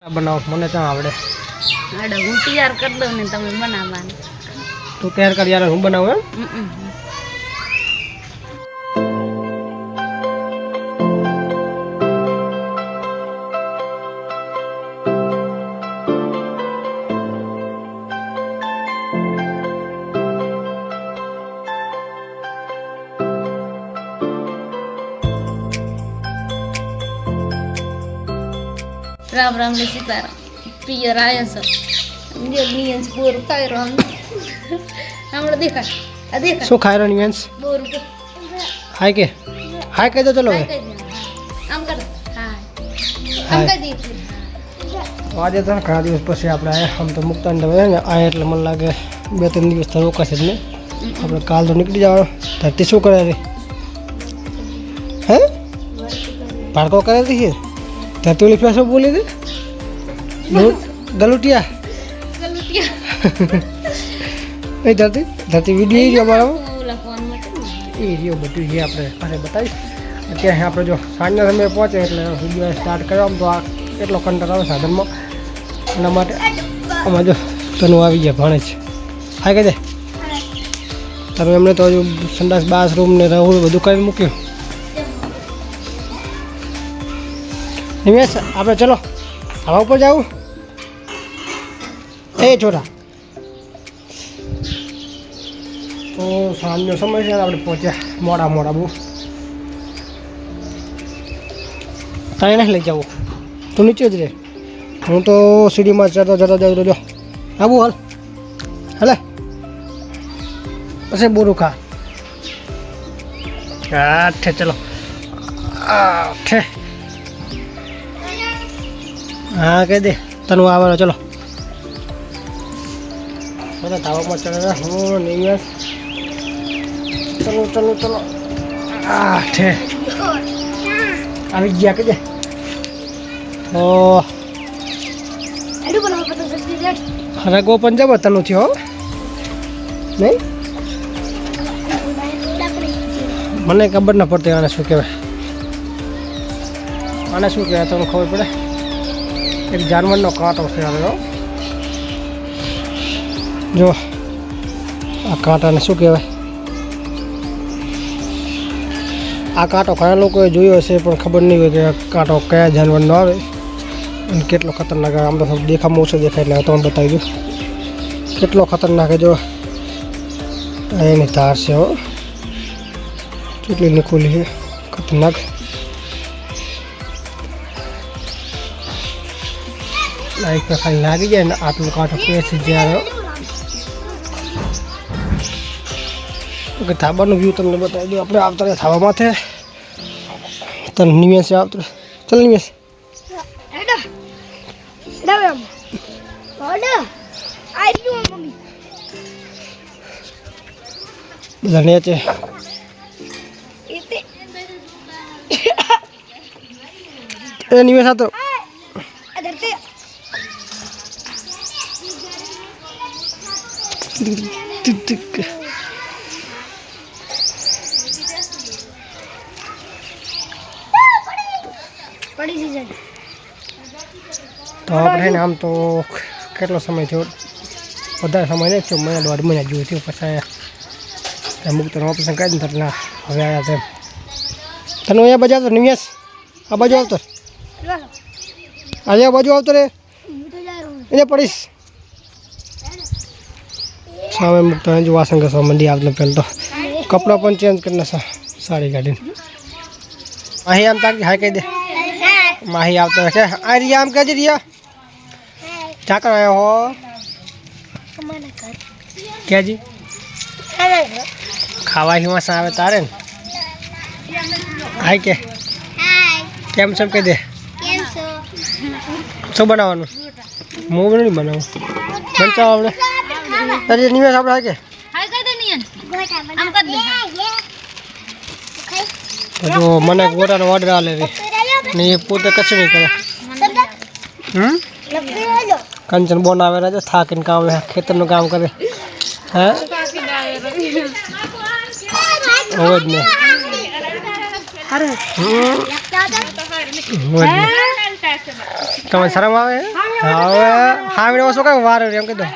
बनाओ मने तो आवड़े आडो हूँ तैयार कर दो ने तमे बनावानी तू तैयार कर यार हूँ बनाऊँ राम राम ने सीताराम पियर आया सर ये नियंस बोर खाई रहा हूँ हमने देखा देखा शो खाई रहा नियंस बोर को हाय के हाय कह दो चलो हम कर हाय हम कर दी आज तो घણા દિવસ પછી આપણે આયા हम तो મુક્તાન દવે ને આયા એટલે મને લાગે 2-3 દિવસ તો રોકાશે જ ને આપણે કાલ તો નીકળી જવાનો ધરતી શું કરે રે હે પારકો કરે છે ધરતી લીફા શું બોલી દે ગલુટિયા गलतिया એ ધરતી ધરતી વિડીયો જ અમારો ओला फोन में એ રહ્યો બધું જે આપણે પાસે બતાવીશ અત્યારે આપણે જો સાંજના સમયે પહોંચે એટલે વિડીયો સ્ટાર્ટ કર્યો આમ તો આ એટલો કંટાળો આવે સાધનમાં એના માટે આમાં જો તનુ આવી ગયા ભણે છે હા કહે દે તમે એમને તો હજુ સંડાસ બાથરૂમ ને રહું બધું કરીને મૂક્યું નિમેશ આપણે ચલો હવા ઉપર જાવું એ છોરા તો સાંજનો સમય છે આપણે પહોંચ્યા મોડા મોડા બહુ તારે નથી લઈ જવું તું નીચે જ રહે હું તો સીડીમાં ચડતો જતો જાઉં જો આવું હાલ હાલે પછી બોરું ખા આઠે ચલો આઠે હા કહી દે તને આવવાનો ચલો બધા ધાબામાં ચડે હું નિમેશ ચલો ચલો ચલો આઠે આવી ગયા કે દે ઓ एडू बनाओ पता सब्जी रेट રગો પંજાબ તનું થયો નહીં મને ખબર ન પડતી આને શું કહેવાય આને શું કહેવાય તમને ખબર પડે એક જાનવરનો કાંટો છે આવ્યો જો આ કાંટાને શું કહેવાય આ કાંટો ઘણા લોકોએ જોયો હશે પણ ખબર નહીં હોય કે આ કાંટો કયા જાનવરનો આવે અને કેટલો ખતરનાક આવે આમ તો દેખામાં ઓછો દેખાય એટલે તમને બતાવી દઉં કેટલો ખતરનાક જો એની ધાર છે હો કેટલી નીકળી છે ખતરનાક લાઈક ખાલી લાગી જાય ને આટલું કાંટો પેસી જ્યારે ઓકે ધાબાનું વ્યૂ તમને બતાવી દઉં આપણે આવતા રહ્યા ધાબામાંથી તને નિમેશ આવતું ચાલ નિમેશ एडा एडा ओडा आई यू मम्मी બધા ને છે इते એ નિમેશ આવતો अदरते पड़ी सीजन તો આપણે આમ તો કેટલો સમય થયો વધારે સમય નહીં થયો મહિના 1.5 મહિના જેવું થયું પછી અમુક તો ઓપરેશન કરી દીધું એટલે હવે આવ્યા તેમ તને અહીંયા બાજુ આવતો નિમેશ આ બાજુ આવતો આજે આ બાજુ આવતો રે એને પડીશ સામે મૂકતા જો વાસણ ઘસવા મંડી આવતો પહેલાં તો કપડાં પણ ચેન્જ કરી નાખા સાડી કાઢીને માહી આમ તાકી હાય કહી દે માહી આવતો છે આ રિયા આમ કહેજે રિયા ઠાકર આવ્યો હો ક્યાંજી ખાવા હિમાસા આવે તારે ને હાય કે કેમ છે કહી દે શું બનાવવાનું હું નહીં બનાવું બનતા આપણે તારી નિવેશ આપણે હાય કે हाय कर दे नियन हम कर दे જો મને ગોટાનો ઓર્ડર આલે રે ને એ પોતે કશું નહીં કરે કંચન બોન આવે છે થાકીને કામ ખેતરનું કામ કરે હે હોય જ નહીં હોય જ નહીં તમે શરમ આવે હવે હાવડે ઓછો કઈ વાર એમ કીધું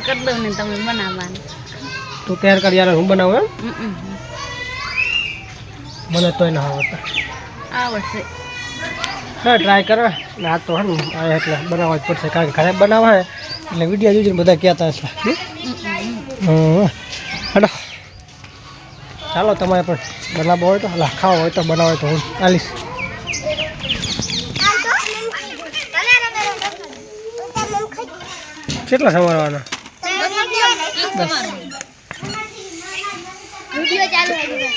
કર દઉં ને તમે બનાવવાનું. તું તૈયાર કરી યાર હું બનાવું એમ મને તોય ના આવડતા આવડશે. ના ટ્રાય કરે ને આ તો હે ને આ એટલે બનાવવા જ પડશે કારણ કે ઘરે બનાવવા હે એટલે વિડીયો જોઈને બધા કહેતા હશે હેડો ચાલો તમારે પણ બનાવવો હોય તો હલા ખાવો હોય તો બનાવો હોય તો હું ચાલીશ. કેટલા સમારવાના વિડિયો ચાલુ છે.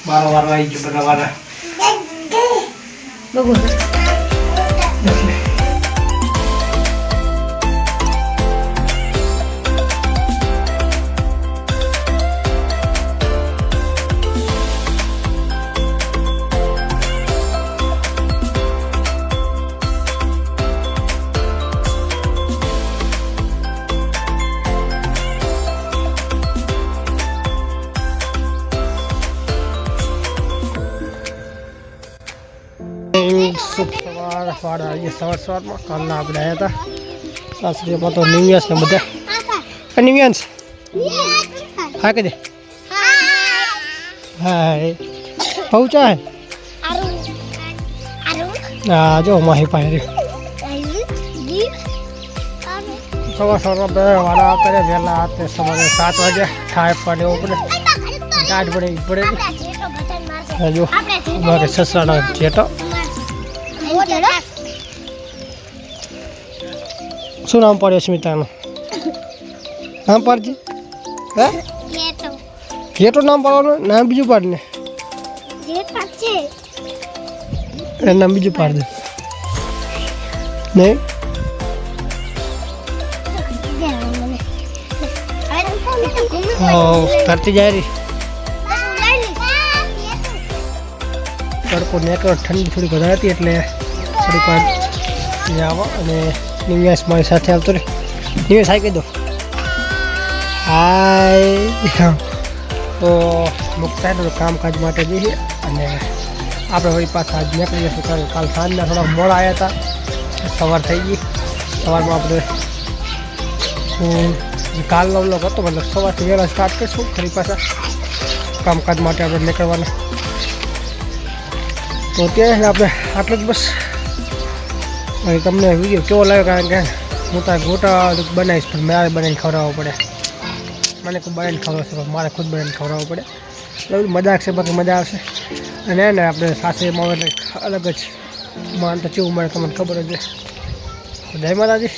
બાર વાર આવી ગયો બનાવવાના બગો સવારમાં કાલના આપણે આવ્યા હતા સાસરીમાં તો નિવ્યાસ ને બધા નિવ્યાંશ હા કે દે હા પહોંચા હા જો માહી પાસે સવારમાં બે વાળા આવતા વહેલા આવતા સવારે 7 વાગે ઠાય પડે એવું પડે ગાઢ પડે પડે જો અમારે સસરાનો જેટો શું નામ પડ્યું સ્મિતાનું નામ પાડજી હે જેટલું નામ પાડવાનું નામ બીજું પાડ ને નામ બીજું પાડ દે નહીં કરતી જાય રહી તડકો નેકળો ઠંડી થોડીક વધારે હતી એટલે થોડીક વાર આવો અને નિવ્યાસ મારી સાથે આવતો રે નિવ્યાસ હાઈ કહી દો હાય તો મુક્તાનું કામકાજ માટે જઈએ અને આપણે વળી પાછા આજ નીકળી જઈશું કારણ કાલ સાંજના થોડા મોડા આવ્યા હતા સવાર થઈ ગઈ સવારમાં આપણે કાલનો વ્લોગ હતો મતલબ સવારથી વહેલા સ્ટાર્ટ કરીશું ફરી પાછા કામકાજ માટે આપણે નીકળવાના તો ત્યાં આપણે આટલું જ બસ અને તમને વિડીયો કેવો લાગ્યો કારણ કે હું તો ગોટા બનાવીશ પણ મારે બનાવીને ખવડાવવો પડે મને કોઈ બનાવીને ખવડાવશે પણ મારે ખુદ બનાવીને ખવડાવવું પડે એટલે મજાક છે બાકી મજા આવશે અને એને આપણે સાસરીમાં એટલે અલગ જ માન તો કેવું મળે તમને ખબર જ છે જય માતાજી.